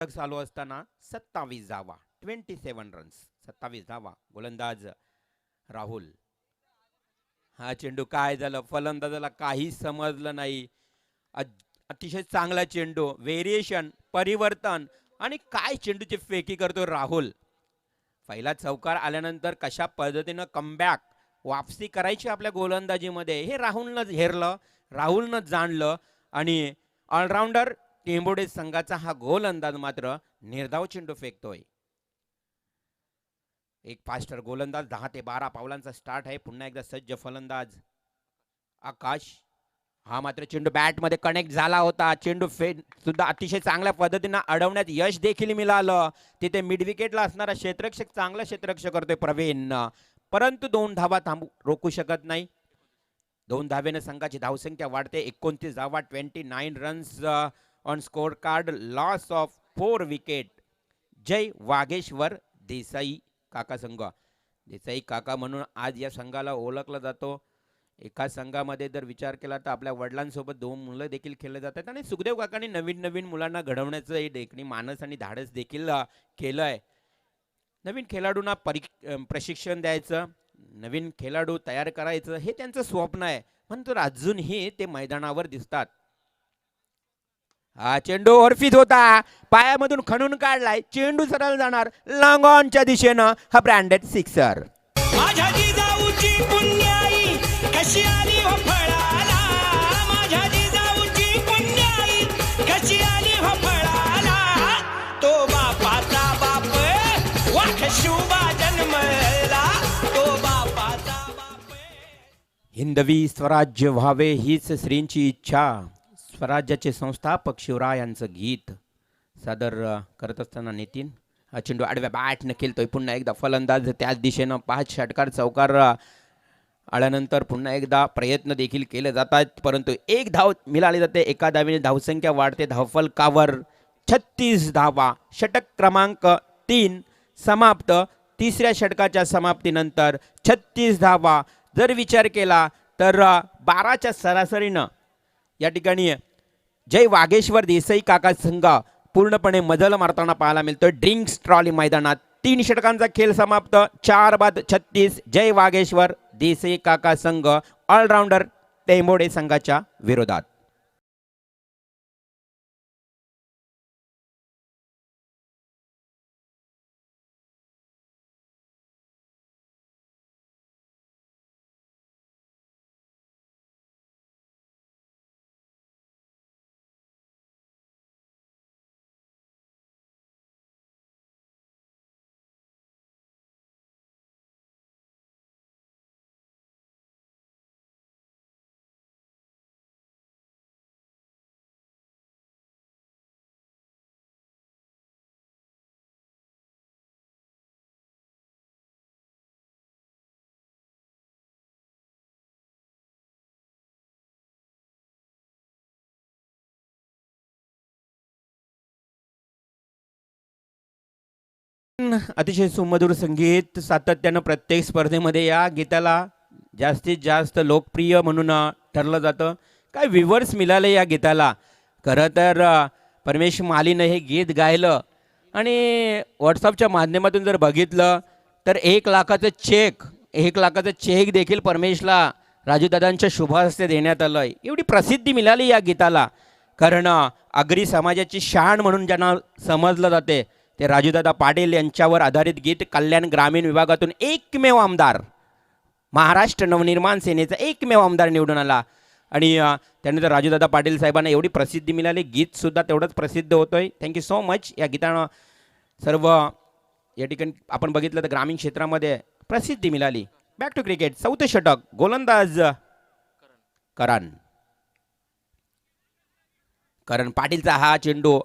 चालू असताना 27 धावा 27 रन्स 27 धावा. गोलंदाज राहुल. हा चेंडू काय झालं, फलंदाजाला काही समजलं नाही. अतिशय चांगला चेंडू, व्हेरिएशन, परिवर्तन आणि काय चेंडूची फेकी करतो राहुल. पहिला चौकार आल्यानंतर कशा पद्धतीनं कमबॅक वापसी करायची आपल्या गोलंदाजीमध्ये हे राहुलनं हेरलं, राहुलनं जाणलं आणि ऑलराऊंडर टेंबोडे संघाचा हा गोलंदाज मात्र निर्धाव चेंडू फेकतोय. एक फास्टर गोलंदाज 10 ते 12 पावलांचा स्टार्ट आहे. पुन्हा एकदा सज्ज फलंदाज आकाश. हा मात्र चेंडू बॅट मध्ये कनेक्ट झाला होता. चेंडू सुद्धा अतिशय चांगल्या पद्धतीने अडवण्यात यश देखील मिळालं. तिथे मिड विकेटला असणारा क्षेत्ररक्षक चांगला क्षेत्ररक्षक करतोय प्रवीण, परंतु 2 धावा रोखू शकत नाही. 2 धावेने संघाची धावसंख्या वाढते. 29 धावा 29 runs on score card. Loss of 4 wicket. जय वागेश्वर देसाई काका संघ. देसाई काका म्हणून आज या संघाला ओळखला जातो. एका संघामध्ये जर विचार केला तर आपल्या वडिलांसोबत 2 मुलं देखील खेळले जातात आणि सुखदेव काकांनी नवीन नवीन मुलांना घडवण्याचं हे देखणी मानस आणि धाडस देखील केलंय. नवीन खेळाडूंना प्रशिक्षण द्यायचं, नवीन खेळाडू तयार करायचं हे त्यांचं स्वप्न आहे, म्हणून अजूनही ते मैदानावर दिसतात. हा चेंडू ओरफीत होता, पायामधून खणून काढलाय. चेंडू सरळ जाणार लॉंग ऑनच्या दिशेनं. हा ब्रँडेड सिक्सर. माझ्या जिजाऊची पुण्याई कशी आली हो फळाला, माझ्या जिजाऊची पुण्याई कशी आली हो फळाला. तो बापाचा बाप वाख शुभा जन्मला, तो बापाचा बाप. हिंदवी स्वराज्य व्हावे हीच श्रींची इच्छा. स्वराज्याचे संस्थापक शिवरायांचं गीत सादर करत असताना नितीन. हा चेंडू आडव्या बॅटनं खेळतोय. पुन्हा एकदा फलंदाज त्याच दिशेनं 5 षटकार चौकार आल्यानंतर पुन्हा एकदा प्रयत्न देखील केले जातात, परंतु 1 धाव मिळाली जाते. एका धावेने धावसंख्या वाढते. धावफलकावर 36 धावा. षटक क्रमांक 3 समाप्त. 3ऱ्या षटकाच्या समाप्तीनंतर 36 धावा. जर विचार केला तर 12च्या सरासरीनं या ठिकाणी जय वागेश्वर देसाई काका संघ पूर्णपणे मजल मारताना पाहायला मिळतोय. ड्रिंक्स ट्रॉली मैदानात 3 षटकांचा खेळ समाप्त. 4 बाद 36. जय वागेश्वर देसाई काका संघ ऑलराऊंडर टेंबोडे संघाच्या विरोधात. अतिशय सुमधुर संगीत सातत्यानं प्रत्येक स्पर्धेमध्ये या गीताला जास्तीत जास्त लोकप्रिय म्हणून ठरलं जातं. काय व्ह्यूवर्स मिळाले या गीताला. खरं तर परमेश मालीनं हे गीत गायलं आणि व्हॉट्सअपच्या माध्यमातून जर बघितलं तर 1 लाखाचं चेक देखील परमेशला राजूदादांच्या शुभ हस्ते देण्यात आलं आहे. एवढी प्रसिद्धी मिळाली या गीताला. कारण आगरी समाजाची शान म्हणून ज्यांना समजलं जाते ते राजूदादा पाटील यांच्यावर आधारित गीत. कल्याण ग्रामीण विभागातून एकमेव आमदार, महाराष्ट्र नवनिर्माण सेनेचा एकमेव आमदार निवडून आला आणि त्यानंतर राजूदादा पाटील साहेबांना एवढी प्रसिद्धी मिळाली. गीतसुद्धा तेवढंच प्रसिद्ध होतोय. Thank you so much. या गीतानं सर्व या ठिकाणी आपण बघितलं तर ग्रामीण क्षेत्रामध्ये प्रसिद्धी मिळाली. Back to cricket. 4थं षटक. गोलंदाज करण पाटीलचा हा चेंडू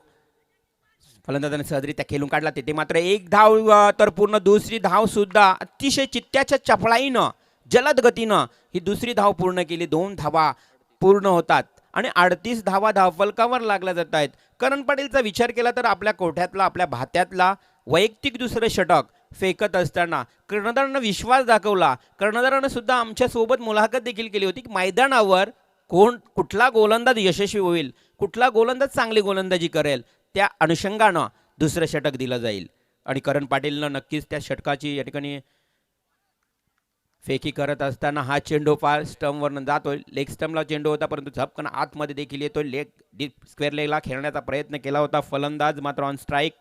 फलंदाजाने सहजरित्या खेळून काढला. तिथे मात्र 1 धाव तर पूर्ण. 2री धाव सुद्धा अतिशय चित्त्याच्या चपळाईनं जलद गतीनं ही 2री धाव पूर्ण केली. 2 धावा पूर्ण होतात आणि 38 धावा धावफलकावर लागल्या जात आहेत. करण पाटीलचा विचार केला तर आपल्या कोठ्यातला, आपल्या भात्यातला वैयक्तिक 2रं षटक फेकत असताना कर्णधारानं विश्वास दाखवला. कर्णधारानं सुद्धा आमच्यासोबत मुलाखत देखील केली होती की मैदानावर कुठला गोलंदाज यशस्वी होईल, कुठला गोलंदाज चांगली गोलंदाजी करेल, त्या अनुषंगानं दुसरं षटक दिलं जाईल आणि करण पाटीलनं नक्कीच त्या षटकाची या ठिकाणी फेकी करत असताना हा चेंडू फार स्टंपवरनं जातोय. लेग स्टंपला चेंडू होता परंतु झपकन आतमध्ये देखील येतोय. लेग डीप स्क्वेअर लेगला खेळण्याचा प्रयत्न केला होता. फलंदाज मात्र ऑन स्ट्राईक.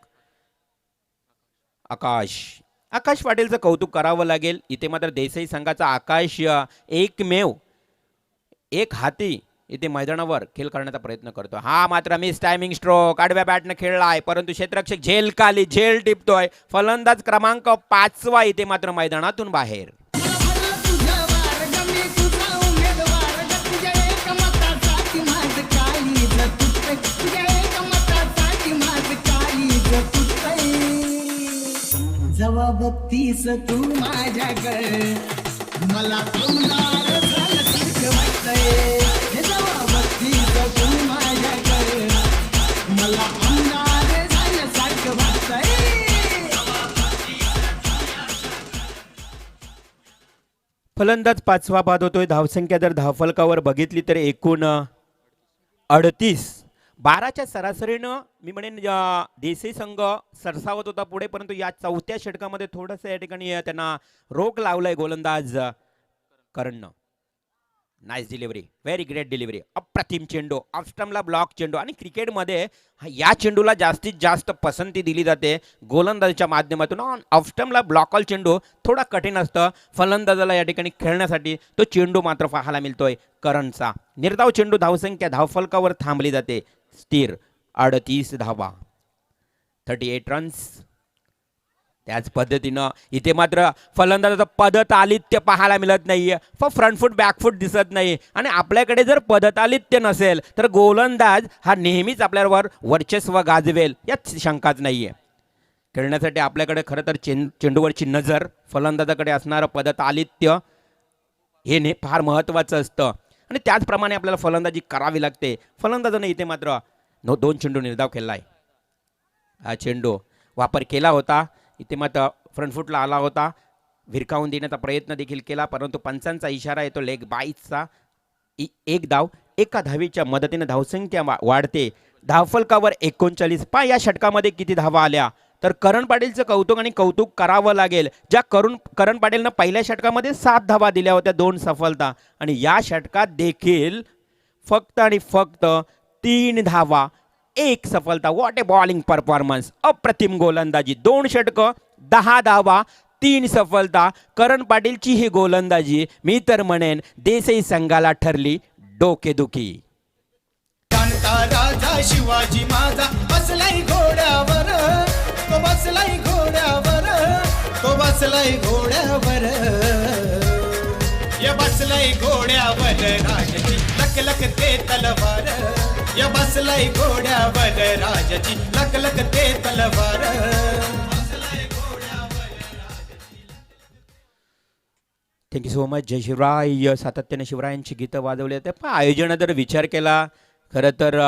आकाश पाटीलचं कौतुक करावं लागेल. इथे मात्र देसाई संघाचा आकाश एकमेव एक हाती इथे मैदानावर खेळ करण्याचा प्रयत्न करतो. हा मात्र मिस टायमिंग स्ट्रोक आडव्या बॅटने खेळलाय परंतु क्षेत्ररक्षक झेल टिपतोय. फलंदाज क्रमांक 5 इथे मात्र मैदानातून बाहेर. जवा बघतीस तू माझ्याकडे मला आमदार झाल्यासारखं वाटतंय. जवा बघतीस तू माझ्याकडे मला आमदार झाल्यासारखं वाटतंय. फलंदाज 5 बाद होतोय. धावसंख्या जर धावफलकावर बघितली तर एकूण 38. 12च्या सरासरीनं मी म्हणेन देसाई संघ सरसावत होता पुढे परंतु या 4थ्या षटकामध्ये थोडंसं या ठिकाणी त्यांना रोख लावलाय गोलंदाज करणनं. Nice delivery, very great delivery. अप्रतिम चेंडू, ऑफ स्टंपला ब्लॉक चेंडू आणि क्रिकेटमध्ये या चेंडूला जास्तीत जास्त पसंती दिली जाते गोलंदाजाच्या माध्यमातून. ऑफ स्टंपला ब्लॉकल चेंडू थोडा कठीण असतं फलंदाजाला या ठिकाणी खेळण्यासाठी. तो चेंडू मात्र पाहायला मिळतोय करणचा. निर्धाव चेंडू धावसंख्या धावफलकावर थांबली जाते स्थिर 38 धावा, 38 रन्स. त्याच पद्धतीनं इथे मात्र फलंदाजाचं पदतालित्य पाहायला मिळत नाहीये. फ्रंटफूट बॅकफूट दिसत नाही आणि आपल्याकडे जर पदतालित्य नसेल तर गोलंदाज हा नेहमीच आपल्यावर वर्चस्व गाजवेल यात शंकाच नाहीये. खेळण्यासाठी आपल्याकडे खरं तर चेंडूवरची नजर, फलंदाजाकडे असणारं पदतालित्य हे फार महत्त्वाचं असतं आणि त्याचप्रमाणे आपल्याला फलंदाजी करावी लागते. फलंदाजाने इथे मात्र 2 चेंडू निर्धाव केलाय. हा चेंडू वापर केला होता. इथे मात्र फ्रंटफूटला आला होता. भिरकावून देण्याचा प्रयत्न देखील केला परंतु पंचांचा इशारा येतो लेग बाईटचा. एक धाव, एका धावीच्या मदतीने धावसंख्या वाढते. धावफलकावर 39. या षटकामध्ये किती धावा आल्या तर करण पाटीलचं कौतुक करावं लागेल. करण पाटीलनं पहिल्या षटकामध्ये 7 धावा दिल्या होत्या, 2 सफलता आणि या षटकात देखील फक्त आणि फक्त 3 धावा, 1 सफलता. What A bowling performance. अप्रतिम गोलंदाजी. 2 षटकं, 10 धावा, 3 सफलता. करण पाटीलची ही गोलंदाजी मी तर म्हणेन देसाई संघाला ठरली डोकेदुखी. जाणता राजा शिवाजी माझा बसलाय घोड्यावर, तो बसलाय घोड्यावर, तो बसलाय घोड्यावर, या बसलाय घोड्यावर राजाची लक लक ते तलवार, या बसलाय घोड्यावर राजाची लक लक ते तलवार. Thank you so much. जय शिवराय. सातत्याने शिवरायांची गीतं वाजवली जाते. पण आयोजनात जर विचार केला खरं तर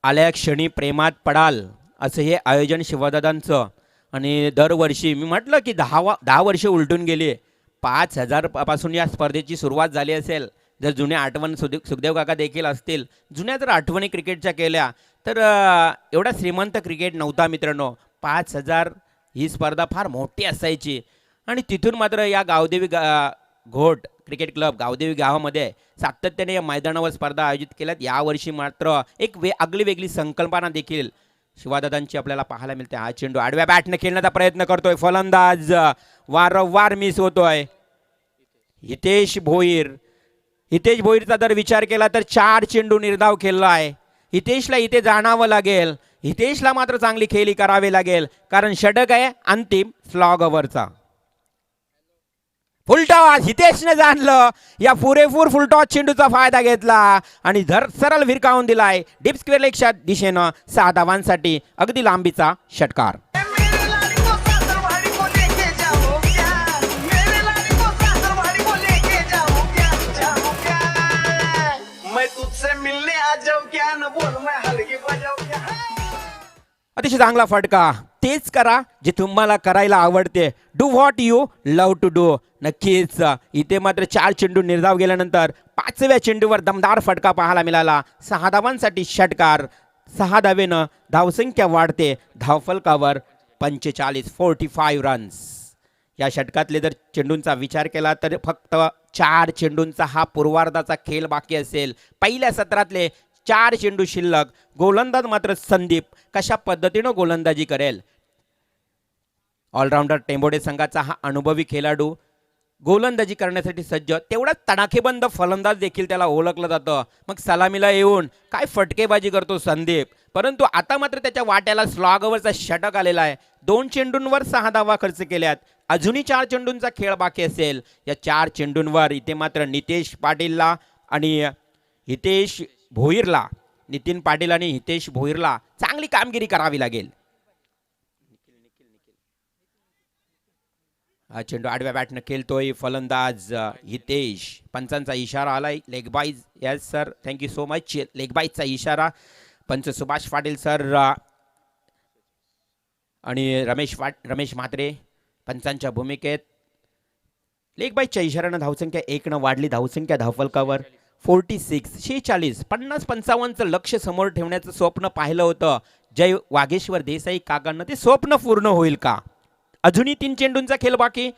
आल्या क्षणी प्रेमात पडाल असं हे आयोजन शिवदादांचं. आणि दरवर्षी मी म्हटलं की 10 वर्ष उलटून गेली. 5000 पासून या स्पर्धेची सुरुवात झाली असेल. जर जुन्या आठवण सुखदेव काका देखील असतील, जुन्या जर आठवणी क्रिकेटच्या केल्या तर एवढा श्रीमंत क्रिकेट नव्हता मित्रांनो. 5000 ही स्पर्धा फार मोठी असायची आणि तिथून मात्र या गावदेवी घोट क्रिकेट क्लब गावदेवी गावामध्ये सातत्याने या मैदानावर स्पर्धा आयोजित केल्यात. यावर्षी मात्र एक आगळी वेगळी संकल्पना देखील शिवादादांची आपल्याला पाहायला मिळते. हा चेंडू आडव्या बॅटने खेळण्याचा प्रयत्न करतोय फलंदाज, वारंवार मिस होतोय. हितेश भोईरचा जर विचार केला तर 4 चेंडू निर्धाव केला आहे. हितेशला इथे जाणावं लागेल. हितेशला मात्र चांगली खेळी करावी लागेल कारण षटक आहे अंतिम स्लॉग ओव्हरचा. फुलटॉस हितेशने जाणलं. या पुरेपूर फुलटॉस चेंडूचा फायदा घेतला आणि सरळ भिरकावून दिलाय डीप स्क्वेअर लेगच्या दिशेनं 6 धावांसाठी अगदी लांबीचा षटकार. अतिशय चांगला फटका. तेच करा जे तुम्हाला करायला आवडते. Do what you love to do. नक्कीच इथे मात्र 4 चेंडू निर्धाव गेल्यानंतर 5व्या चेंडूवर दमदार फटका पाहायला मिळाला. 6 धावांसाठी षटकार. 6 धावेनं धावसंख्या वाढते. धावफलकावर 45 रन्स. या षटकातले जर चेंडूंचा विचार केला तर फक्त 4 चेंडूंचा हा पूर्वार्धाचा खेळ बाकी असेल. पहिल्या सत्रातले 4 चेंडू शिल्लक. गोलंदाज मात्र संदीप कशा पद्धतीनं गोलंदाजी करेल. ऑलराऊंडर टेंबोडे संघाचा हा अनुभवी खेळाडू गोलंदाजी करण्यासाठी सज्ज. तेवढाच तडाखेबंद फलंदाज देखील त्याला ओळखलं जातं. मग सलामीला येऊन काय फटकेबाजी करतो संदीप. परंतु आता मात्र त्याच्या वाट्याला स्लॉगवरचा षटक आलेला आहे. 2 चेंडूंवर 6 धावा खर्च केल्यात. अजूनही 4 चेंडूंचा खेळ बाकी असेल. या 4 चेंडूंवर इथे मात्र नितेश पाटीलला आणि हितेश भोईरला, नितीन पाटील आणि हितेश भोईरला चांगली कामगिरी करावी लागेल. हा चेंडू आडव्या बॅटनं खेळतोय फलंदाज हितेश. पंचांचा इशारा आलाय. Leg byes. Yes sir, thank you so much. Leg बाईजचा इशारा. पंच सुभाष पाटील सर आणि रमेश म्हात्रे पंचांच्या भूमिकेत. लेग बाईजच्या इशाऱ्यानं धावसंख्या 1 वाढली. धावसंख्या धावफलकावर 46 50-55चं लक्ष समोर ठेवण्याचं स्वप्न पाहिलं होतं जय वागेश्वर देसाई काकांना. ते स्वप्न पूर्ण होईल का. अजूनही 3 चेंडूंचा खेळ बाकी.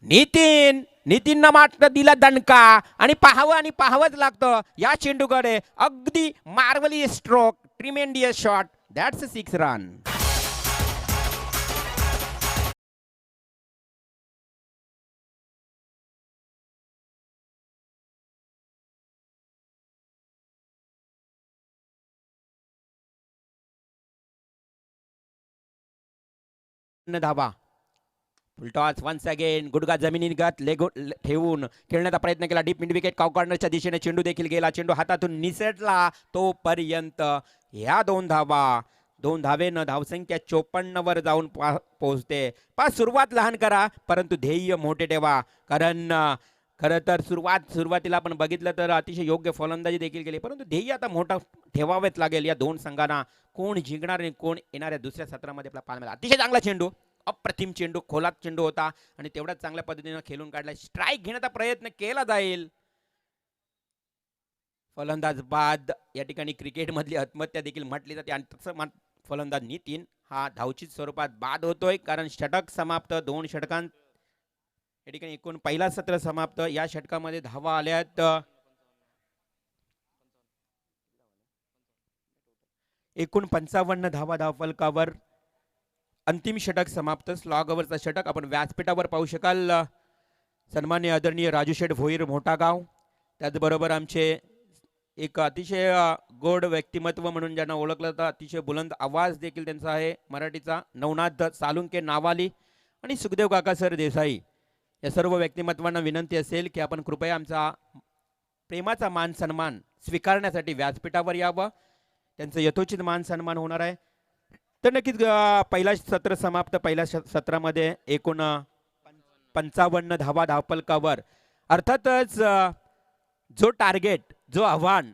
नितीननं मात्र दिला दणका आणि पाहावंच लागतं या चेंडूकडे. अगदी marvellous stroke, tremendous shot. That's 6 run. धाबा. Full toss once again. गुडगा जमिनीगत ठेवून खेळण्याचा प्रयत्न केला. डीप मिड विकेट कॉर्नरच्या दिशेने चेंडू देखील गेला. चेंडू हातातून निसटला तोपर्यंत ह्या 2 धावा. 2 धावेनं धावसंख्या 54 वर जाऊन पोहोचते. सुरुवात लहान करा परंतु ध्येय मोठे ठेवा. कारण खरं तर सुरुवातीला आपण बघितलं तर अतिशय योग्य फलंदाजी देखील केली. परंतु ध्येय आता मोठा ठेवावेच लागेल या 2 संघांना. कोण जिंकणार आणि कोण येणाऱ्या दुसऱ्या सत्रामध्ये आपला पाहायला. अतिशय चांगला चेंडू, अप्रतिम चेंडू, खोलात चेंडू होता आणि तेवढ्याच चांगल्या पद्धतीने खेळून काढला. स्ट्राईक घेण्याचा प्रयत्न केला जाईल. फलंदाज बाद. या ठिकाणी क्रिकेटमधली आत्महत्या देखील म्हटली जाते आणि तसं फलंदाज नितीन हा धावचित स्वरूपात बाद होतोय. कारण षटक समाप्त. 2 षटकांत या ठिकाणी एकूण पहिला सत्र समाप्त. या षटकामध्ये धावा आल्यात एकूण 55 धावा धावफलकावर. अंतिम षटक समाप्त. स्लॉगवरचा षटक आपण व्यासपीठावर पाहू शकाल. सन्मान्य आदरणीय राजूशेठ भोईर मोठागाव, त्याचबरोबर आमचे एक अतिशय गोड व्यक्तिमत्व म्हणून ज्यांना ओळखलं जातं, अतिशय बुलंद आवाज देखील त्यांचा आहे मराठीचा, नवनाथ सालुंके नावाली आणि सुखदेव काका सर देसाई. या सर्व व्यक्तिमत्वांना विनंती असेल की आपण कृपया आमचा प्रेमाचा मान सन्मान स्वीकारण्यासाठी व्यासपीठावर यावं. त्यांचं यथोचित मान सन्मान होणार आहे. तर नक्कीच पहिला सत्र समाप्त. पहिल्या सत्रामध्ये एकूण 55 धावा धावफलकावर. अर्थातच जो टार्गेट, जो आव्हान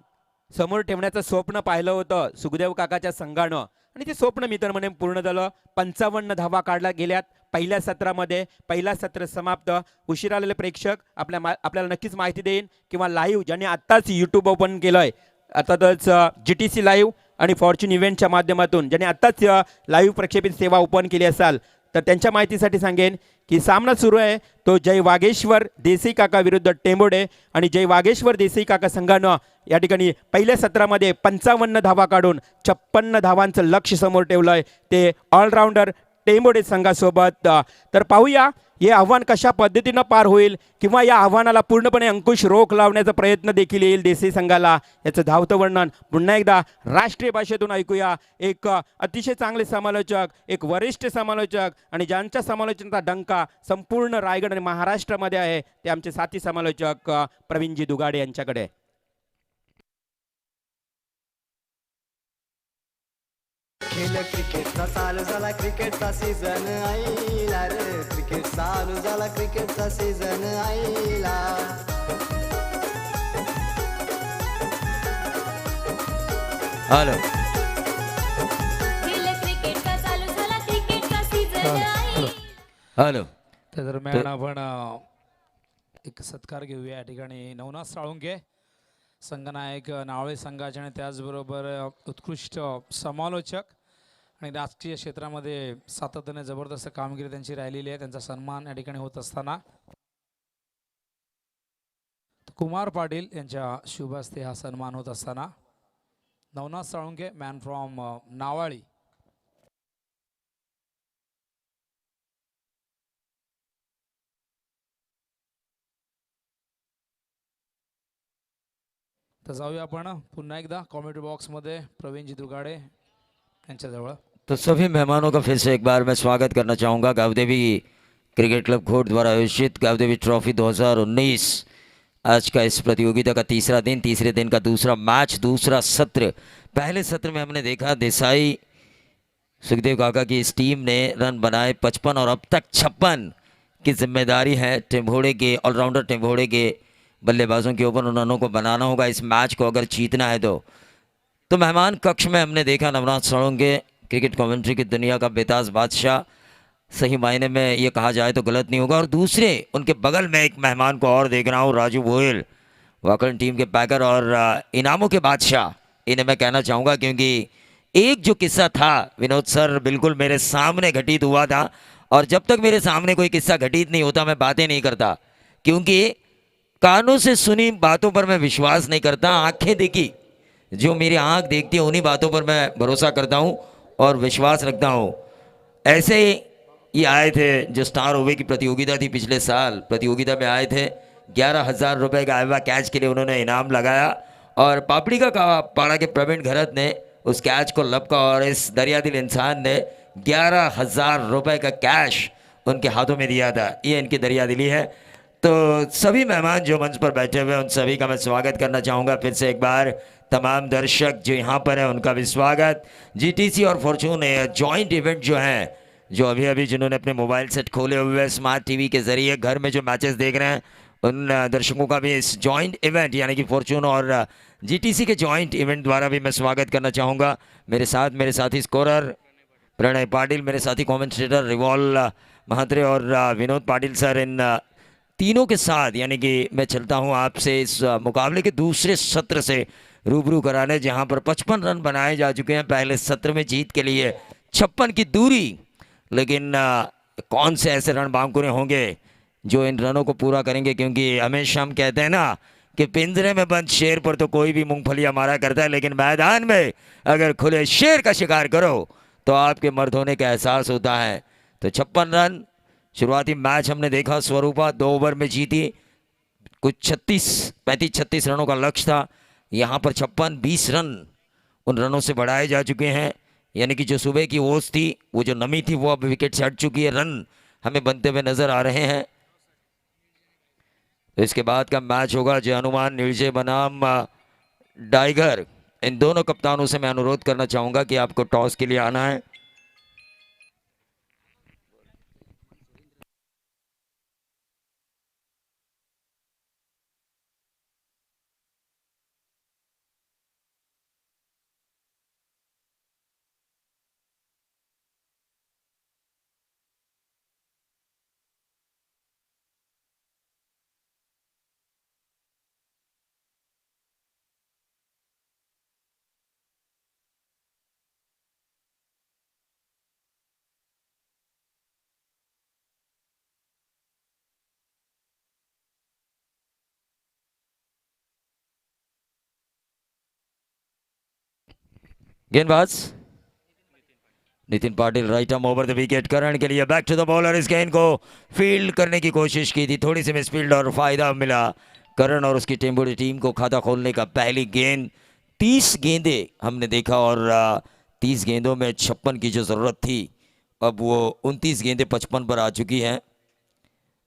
समोर ठेवण्याचं स्वप्न पाहिलं होतं सुखदेव काकाच्या संघानं आणि ते स्वप्न मित्रांनो पूर्ण झालं. 55 धावा काढल्या गेल्यात पहिल्या सत्रामध्ये. पहिला सत्र समाप्त. उशीर आलेले प्रेक्षक आपल्याला नक्कीच माहिती देईन किंवा लाईव्ह ज्यांनी आत्ताच यूट्यूब ओपन केलंय, अर्थातच GTC लाईव्ह आणि फॉर्च्यून इव्हेंटच्या माध्यमातून ज्यांनी आत्ताच लाईव्ह प्रक्षेपित सेवा ओपन केली असाल तर त्यांच्या माहितीसाठी सांगेन की सामना सुरू आहे तो जय वागेश्वर देसाई काका विरुद्ध टेंबोडे आणि जय वागेश्वर देसाई काका संघानं या ठिकाणी पहिल्या सत्रामध्ये 55 धावा काढून 56 धावांचं लक्ष समोर ठेवलंय ते ऑलराऊंडर टेंबोडे संघासोबत. तर पाहूया हे आव्हान कशा पद्धतीनं पार होईल किंवा या आव्हानाला पूर्णपणे अंकुश रोख लावण्याचा प्रयत्न देखील येईल देसाई संघाला. याचं धावतं वर्णन पुन्हा एकदा राष्ट्रीय भाषेतून ऐकूया. एक अतिशय चांगले समालोचक, एक वरिष्ठ समालोचक आणि ज्यांच्या समालोचनाचा डंका संपूर्ण रायगड आणि महाराष्ट्रामध्ये आहे ते आमचे साथी समालोचक प्रवीणजी दुगाडे यांच्याकडे. खेळ क्रिकेटचा चालू झाला, क्रिकेटचा सीझन आईला रे, क्रिकेट चालू झाला, क्रिकेटचा सीझन आईला. हॅलो खेळ क्रिकेटचा चालू झाला, क्रिकेटचा सीझन आईला. हॅलो. त्या दरम्यान आपण एक सत्कार घेऊया. या ठिकाणी नवनाथ साळुंके संघनायक नावळे संघाचे आणि त्याचबरोबर उत्कृष्ट समालोचक आणि राजकीय क्षेत्रामध्ये सातत्याने जबरदस्त कामगिरी त्यांची राहिलेली आहे. त्यांचा सन्मान या ठिकाणी होत असताना कुमार पाटील यांच्या शुभ हस्ते हा सन्मान होत असताना नवनाथ साळुंके मॅन फ्रॉम नावाळी तर जाऊया आपण पुन्हा एकदा कॉमेडी बॉक्समध्ये प्रवीणजी दुगाडे यांच्याजवळ. तो सभी मेहमानों का फिर से एक बार मैं स्वागत करना चाहूँगा गावदेवी क्रिकेट क्लब खोट द्वारा आयोजित गावदेवी ट्रॉफी 2019 आज का इस प्रतियोगिता का तीसरा दिन, तीसरे दिन का दूसरा मैच, दूसरा सत्र. पहले सत्र में हमने देखा देसाई सुखदेव काका की इस टीम ने रन बनाए 55 और अब तक 56 की जिम्मेदारी है टिम्बोड़े के ऑलराउंडर टिम्बोड़े के बल्लेबाजों के ऊपर. उन रनों को बनाना होगा इस मैच को अगर जीतना है तो मेहमान कक्ष में हमने देखा नवनाथ साळुंके क्रिकेट कमेंट्री की दुनिया का बेताज बादशाह, सही मायने में ये कहा जाए तो गलत नहीं होगा. और दूसरे उनके बगल में एक मेहमान को और देख रहा हूँ, राजू गोयल वाकरण टीम के पैकर और इनामों के बादशाह, इन्हें मैं कहना चाहूँगा क्योंकि एक जो किस्सा था विनोद सर बिल्कुल मेरे सामने घटित हुआ था. और जब तक मेरे सामने कोई किस्सा घटित नहीं होता मैं बातें नहीं करता, क्योंकि कानों से सुनी बातों पर मैं विश्वास नहीं करता. आंखें देखी, जो मेरी आंख देखती है उन्हीं बातों पर मैं भरोसा करता हूँ और विश्वास रखता हूँ. ऐसे ही ये आए थे जो स्टार ओवे की प्रतियोगिता थी पिछले साल, प्रतियोगिता में आए थे 11,000 रुपये का आइवा कैच के लिए उन्होंने इनाम लगाया और पापड़ी का पाड़ा के प्रवीण घरत ने उस कैच को लपका और इस दरियादिल इंसान ने 11,000 रुपये का कैश उनके हाथों में दिया था. ये इनकी दरियादिली है. तो सभी मेहमान जो मंच पर बैठे हुए हैं उन सभी का मैं स्वागत करना चाहूँगा फिर से एक बार. तमाम दर्शक जो यहाँ पर है उनका भी स्वागत. जीटीसी और फॉर्चून जॉइंट इवेंट जो है, जो अभी अभी जिन्होंने अपने मोबाइल सेट खोले हुए हैं स्मार्ट टीवी के ज़रिए घर में जो मैचेस देख रहे हैं उन दर्शकों का भी इस जॉइंट इवेंट यानी कि फॉर्चून और जीटीसी के जॉइंट इवेंट द्वारा भी मैं स्वागत करना चाहूँगा. मेरे साथ मेरे साथी स्कोरर प्रणय पाटिल, मेरे साथी कॉमेंटेटर रिवॉल महात्रे और विनोद पाटिल सर, इन तीनों के साथ यानी कि मैं चलता हूँ आपसे इस मुकाबले के दूसरे सत्र से रूबरू कराने, जहाँ पर 55 रन बनाए जा चुके हैं पहले सत्र में जीत के लिए 56 की दूरी. लेकिन कौन से ऐसे रन बांकुरे होंगे जो इन रनों को पूरा करेंगे, क्योंकि हमेशा हम कहते हैं ना कि पिंजरे में बंद शेर पर तो कोई भी मूंगफलियां मारा करता है, लेकिन मैदान में अगर खुले शेर का शिकार करो तो आपके मर्द होने का एहसास होता है. तो 56 रन शुरुआती मैच हमने देखा, स्वरूपा 2 ओवर में जीती, कुछ 35-36 रनों का लक्ष्य था. यहाँ पर 56-20 रन उन रनों से बढ़ाए जा चुके हैं, यानी कि जो सुबह की ओस थी, वो जो नमी थी, वो अब विकेट से हट चुकी है. रन हमें बनते हुए नजर आ रहे हैं. तो इसके बाद का मैच होगा जय हनुमान निर्जय बनाम टाइगर. इन दोनों कप्तानों से मैं अनुरोध करना चाहूँगा कि आपको टॉस के लिए आना है. गेंदबाज Nitin Patil right arm over the wicket. Karan के लिए बैक टू द बॉलर. इस गेंद को फील्ड करने की कोशिश की थी, थोड़ी सी मिसफील्ड और फायदा मिला करण और उसकी टिम्बोड़ी टीम को खाता खोलने का. पहली गेंद 30 गेंदे हमने देखा और 30 गेंदों में 56 की जो ज़रूरत थी अब वो 29 गेंदे 55 पर आ चुकी हैं.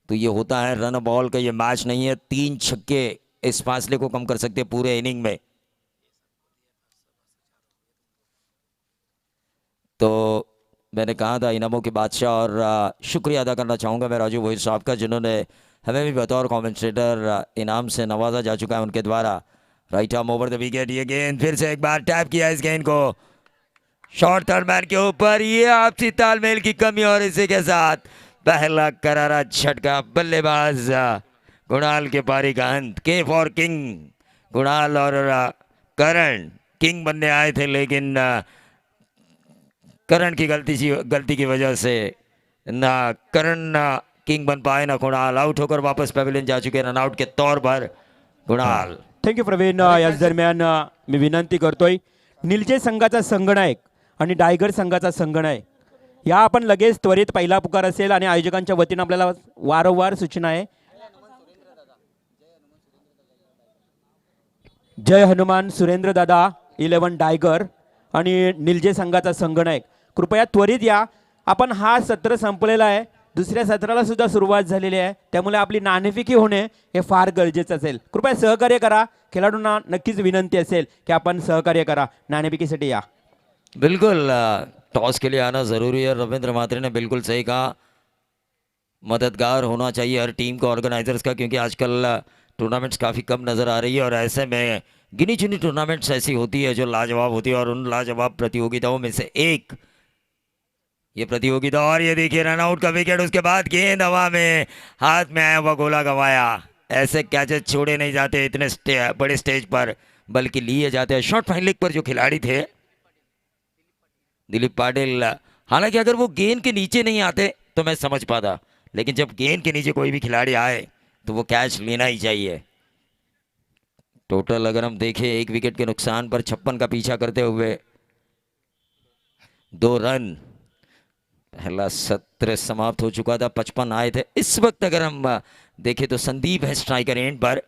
तो ये होता है रन बॉल का ये मैच नहीं है. 3 छक्के इस फासले को कम कर सकते पूरे इनिंग में. तो मैंने कहा था इनामों के बादशाह, और शुक्रिया अदा करना चाहूँगा मैं राजू गोयल साहब का, जिन्होंने हमें भी बतौर कमेंटेटर इनाम से नवाजा जा चुका है उनके द्वारा. Right arm over the wicket. ये गेंद फिर से एक बार टैप किया इस गेंद को शॉर्ट थर्ड मैन के ऊपर. ये आपसी तालमेल की कमी और इसी के साथ पहला करारा झटका. बल्लेबाज कुणाल के पारी का अंत. के फॉर किंग कुणाल और करण किंग बनने आए थे, लेकिन करण की गलती की वजह से ना करण किंग बन पाए ना कुणाल। आउट होकर वापस पवेलियन जा चुके रन आउट के तौर पर कुणाल। थँक्यू प्रवीण. याच दरम्यान मी विनंती करतोय, निलजे संघाचा संघनायक आणि डायगर संघाचा संघनायक या आपण लगेच त्वरित पहिला पुकार असेल आणि आयोजकांच्या वतीनं आपल्याला वारंवार सूचना आहे. जय हनुमान सुरेंद्र दादा 11 डायगर आणि निलजे संघाचा संघनायक कृपया त्वरित या. आपण हा सत्र संपलेला आहे, दुसऱ्या सत्राला सुद्धा सुरुवात झालेली आहे, त्यामुळे आपली नाणेफेकी होणे हे फार गरजेचं असेल. कृपया सहकार्य करा. खेळाडूंना नक्कीच विनंती असेल की आपण सहकार्य करा. नाणेफेकीसाठी या. बिल्कुल टॉस के लिए आना ज़रूरी है। रविंद्र मात्रे ने बिल्कुल सही कहा, मददगार होना चाहिए हर टीम को, ऑर्गेनाइजर्स का, क्योंकि आजकल टूर्नामेंट्स काफ़ी कम नज़र आ रही है और ऐसे में गिनी चुनी टूर्नामेंट्स ऐसी होती है जो लाजवाब होती है और उन लाजवाब प्रतियोगिताओं में से एक ये प्रतियोगिता। और ये देखिए रन आउट का विकेट, उसके बाद गेंद हवा में, हाथ में आया हुआ गोला गंवाया। ऐसे कैचेस छोड़े नहीं जाते इतने बड़े स्टेज पर, बल्कि लिए जाते हैं। शॉर्ट फाइन लेग पर जो खिलाड़ी थे दिलीप पाटिल, हालांकि अगर वो गेंद के नीचे नहीं आते तो मैं समझ पाता, लेकिन जब गेंद के नीचे कोई भी खिलाड़ी आए तो वो कैच लेना ही चाहिए। टोटल अगर हम देखें 1 विकेट के नुकसान पर 56 का पीछा करते हुए 2 रन, पहला सत्र समाप्त हो चुका था, 55 आए थे। इस वक्त अगर हम देखें तो संदीप है स्ट्राइकर एंड पर,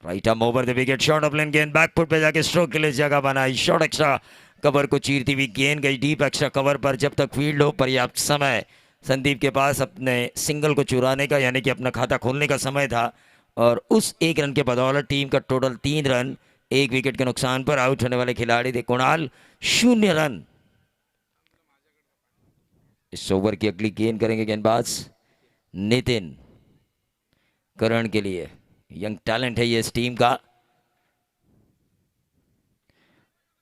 right arm over the wicket, short of length गेंद बैकफुट पे जाके स्ट्रोक के लिए जगह बनाई, शॉर्ट एक्स्ट्रा कवर को चीरती हुई गेंद गई डीप एक्स्ट्रा कवर पर। जब तक फील्ड हो पर्याप्त समय संदीप के पास अपने सिंगल को चुराने का, यानी कि अपना खाता खोलने का समय था, और उस 1 रन के बदौलत टीम का टोटल 3 रन 1 विकेट के नुकसान पर। आउट होने वाले खिलाड़ी थे कुणाल, 0 रन। इस ओवर की अगली गेंद करेंगे गेंदबाज नितिन। करण के लिए यंग टैलेंट है ये इस टीम का,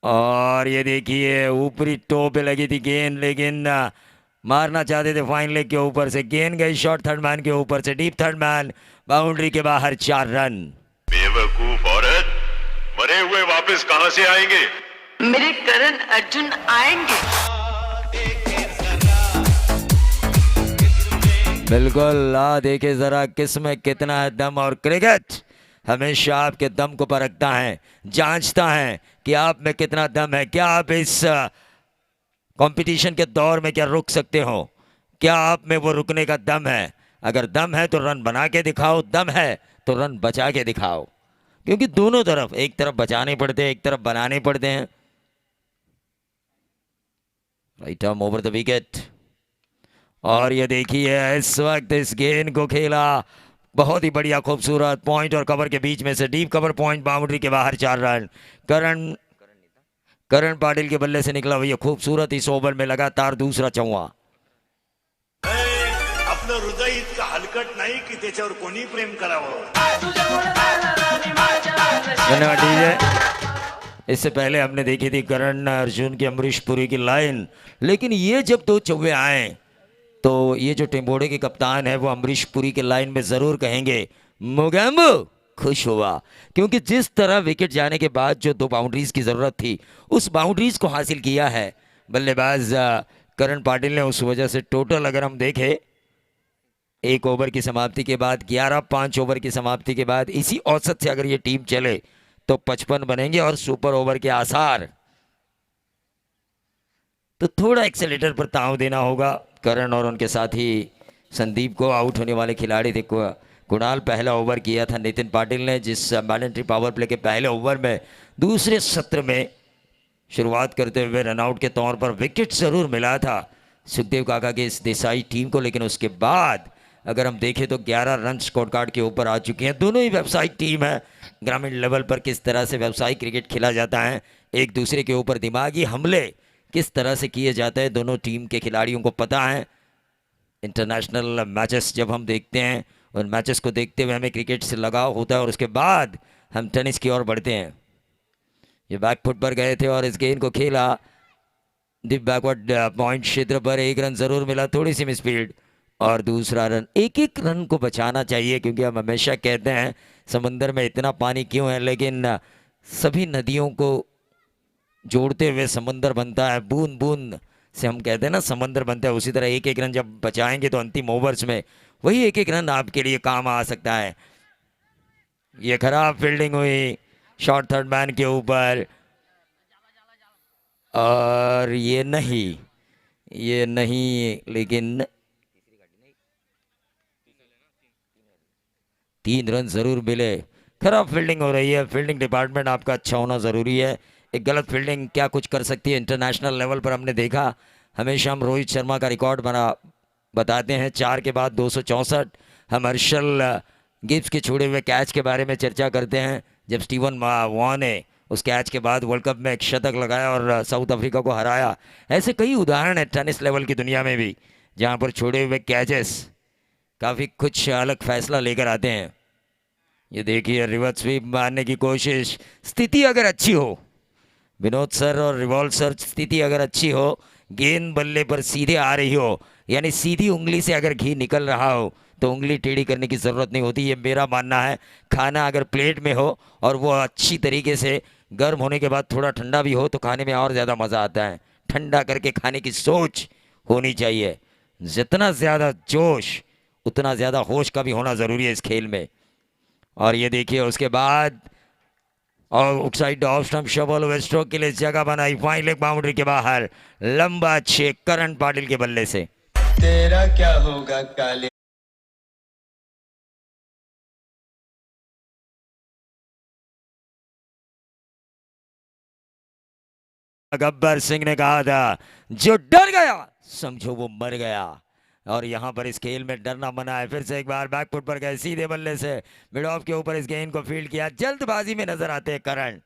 और ये देखिए ऊपरी टो पे लगी थी गेंद, लेकिन मारना चाहते थे फाइन लेग के ऊपर से, गेंद गई शॉर्ट थर्ड मैन के ऊपर से, डीप थर्ड मैन, बाउंड्री के बाहर, 4 रन। बेवकूफ औरत, मरे हुए वापस कहां से आएंगे? मेरे करण अर्जुन आएंगे। बिल्कुल, ला देखे जरा किसमें कितना है दम, और क्रिकेट हमेशा आपके दम को परखता है, जांचता है कि आप में कितना दम है, क्या आप इस कंपटीशन के दौर में क्या रुक सकते हो, क्या आप में वो रुकने का दम है। अगर दम है तो रन बना के दिखाओ, दम है तो रन बचा के दिखाओ, क्योंकि दोनों तरफ, एक तरफ बचाने पड़ते हैं, एक तरफ बनाने पड़ते हैं। Right arm over the wicket, और ये देखिए इस वक्त इस गेंद को खेला बहुत ही बढ़िया खूबसूरत पॉइंट और कवर के बीच में से, डीप कवर पॉइंट, बाउंड्री के बाहर, 4 रन। करण पाटिल के बल्ले से निकला हुआ खूबसूरत इस ओवर में लगातार दूसरा चौवा। आपलं हृदय इतकं हलकट नाही की त्याच्यावर कोणी प्रेम करावं। धन्यवाद डीजे। इससे पहले हमने देखी थी करण अर्जुन की अमरीश पुरी की लाइन, लेकिन ये जब 2 चौवे आए तो ये जो टेम्बोड़े के कप्तान है वो अमरीश पुरी के लाइन में ज़रूर कहेंगे मोगैम्बो खुश हुआ, क्योंकि जिस तरह विकेट जाने के बाद जो 2 बाउंड्रीज की ज़रूरत थी उस बाउंड्रीज को हासिल किया है बल्लेबाज करण पाटिल ने। उस वजह से टोटल अगर हम देखें 1 ओवर की समाप्ति के बाद 11, 5 ओवर की समाप्ति के बाद इसी औसत से अगर ये टीम चले तो 55 बनेंगे और सुपर ओवर के आसार। तो थोड़ा एक्सेलेटर पर ताव देना होगा करण और उनके साथी संदीप को। आउट होने वाले खिलाड़ी थे कुणाल, पहला ओवर किया था नितिन पाटिल ने, जिस मैंडेटरी पावर प्ले के पहले ओवर में दूसरे सत्र में शुरुआत करते हुए रनआउट के तौर पर विकेट ज़रूर मिला था सुखदेव काका के इस देसाई टीम को, लेकिन उसके बाद अगर हम देखें तो 11 रन स्कोर कार्ड के ऊपर आ चुके हैं। दोनों ही व्यावसायिक टीम है, ग्रामीण लेवल पर किस तरह से व्यावसायिक क्रिकेट खेला जाता है, एक दूसरे के ऊपर दिमागी हमले किस तरह से किए जाते हैं, दोनों टीम के खिलाड़ियों को पता है। इंटरनेशनल मैचेस जब हम देखते हैं, उन मैचेस को देखते हुए हमें क्रिकेट से लगाव होता है और उसके बाद हम टेनिस की ओर बढ़ते हैं। ये बैकफुट पर गए थे और इस गेंद को खेला डीप बैकवर्ड पॉइंट क्षेत्र पर, 1 रन ज़रूर मिला, थोड़ी सी मिसफील्ड, और दूसरा रन, एक एक रन को बचाना चाहिए, क्योंकि हम हमेशा कहते हैं समंदर में इतना पानी क्यों है, लेकिन सभी नदियों को जोड़ते हुए समंदर बनता है, बूंद बूंद से हम कहते हैं ना समंदर बनता है। उसी तरह एक एक रन जब बचाएंगे तो अंतिम ओवर्स में वही एक एक रन आपके लिए काम आ सकता है। ये खराब फील्डिंग हुई शॉर्ट थर्ड मैन के ऊपर, और ये नहीं, लेकिन 3 रन जरूर मिले। खराब फील्डिंग हो रही है, फील्डिंग डिपार्टमेंट आपका अच्छा होना ज़रूरी है। एक गलत फील्डिंग क्या कुछ कर सकती है इंटरनेशनल लेवल पर, हमने देखा। हमेशा हम रोहित शर्मा का रिकॉर्ड बताते हैं 4 के बाद 264। हम हर्षल गिब्स के छोड़े हुए कैच के बारे में चर्चा करते हैं, जब स्टीवन वॉ ने उस कैच के बाद वर्ल्ड कप में एक शतक लगाया और साउथ अफ्रीका को हराया। ऐसे कई उदाहरण हैं टेनिस लेवल की दुनिया में भी, जहां पर छोड़े हुए कैचेस काफ़ी कुछ अलग फैसला लेकर आते हैं। ये देखिए रिवर्स स्वीप मारने की कोशिश, स्थिति अगर अच्छी हो विनोद सर और रिवॉल्व सर, स्थिति अगर अच्छी हो, गेंद बल्ले पर सीधे आ रही हो, यानी सीधी उंगली से अगर घी निकल रहा हो तो उंगली टेढ़ी करने की ज़रूरत नहीं होती, ये मेरा मानना है। खाना अगर प्लेट में हो और वो अच्छी तरीके से गर्म होने के बाद थोड़ा ठंडा भी हो तो खाने में और ज़्यादा मज़ा आता है। ठंडा करके खाने की सोच होनी चाहिए। जितना ज़्यादा जोश उतना ज़्यादा होश का भी होना ज़रूरी है इस खेल में। और ये देखिए उसके बाद और आउटसाइड ऑफ स्टंप शॉबल ओवर स्ट्रोक के लिए जगह बनाई, फाइन लेग बाउंड्री के बाहर, लंबा 6 करण पाटिल के बल्ले से। तेरा क्या होगा काले। गब्बर सिंह ने कहा था जो डर गया समझो वो मर गया, और यहां पर इस खेल में डरना मना है। फिर से एक बार बैकफुट पर गए सीधे बल्ले से, मिड ऑफ के ऊपर इस गेंद को फील्ड किया। जल्दबाजी में नजर आते हैं करण,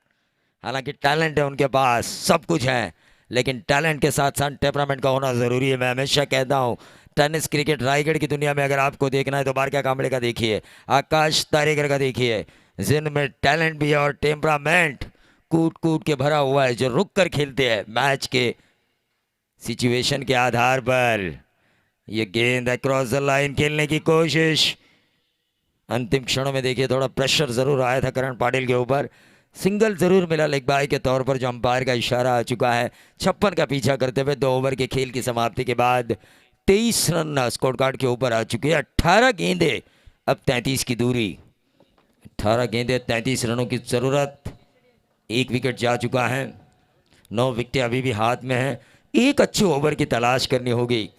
हालांकि टैलेंट है उनके पास, सब कुछ है, लेकिन टैलेंट के साथ साथ टेम्परामेंट का होना जरूरी है। मैं हमेशा कहता हूं टेनिस क्रिकेट रायगढ़ की दुनिया में अगर आपको देखना है तो बारका कांबळे का देखिए, आकाश तारेकर का देखिए, जिनमें टैलेंट भी है और टेम्परामेंट कूट कूट के भरा हुआ है, जो रुक कर खेलते हैं मैच के सिचुएशन के आधार पर। ये गेंद अक्रॉस द लाइन खेलने की कोशिश, अंतिम क्षणों में देखिए थोड़ा प्रेशर जरूर आया था करण पाटिल के ऊपर। सिंगल जरूर मिला लेग बाय के तौर पर, जो अंपायर का इशारा आ चुका है। 56 का पीछा करते हुए 2 ओवर के खेल की समाप्ति के बाद 23 रन स्कोर कार्ड के ऊपर आ चुके हैं। 18 गेंदे अब 33 की दूरी, 18 गेंदे 33 रनों की जरूरत। 1 विकेट जा चुका है, 9 विकेटें अभी भी हाथ में हैं। एक अच्छे ओवर की तलाश करनी होगी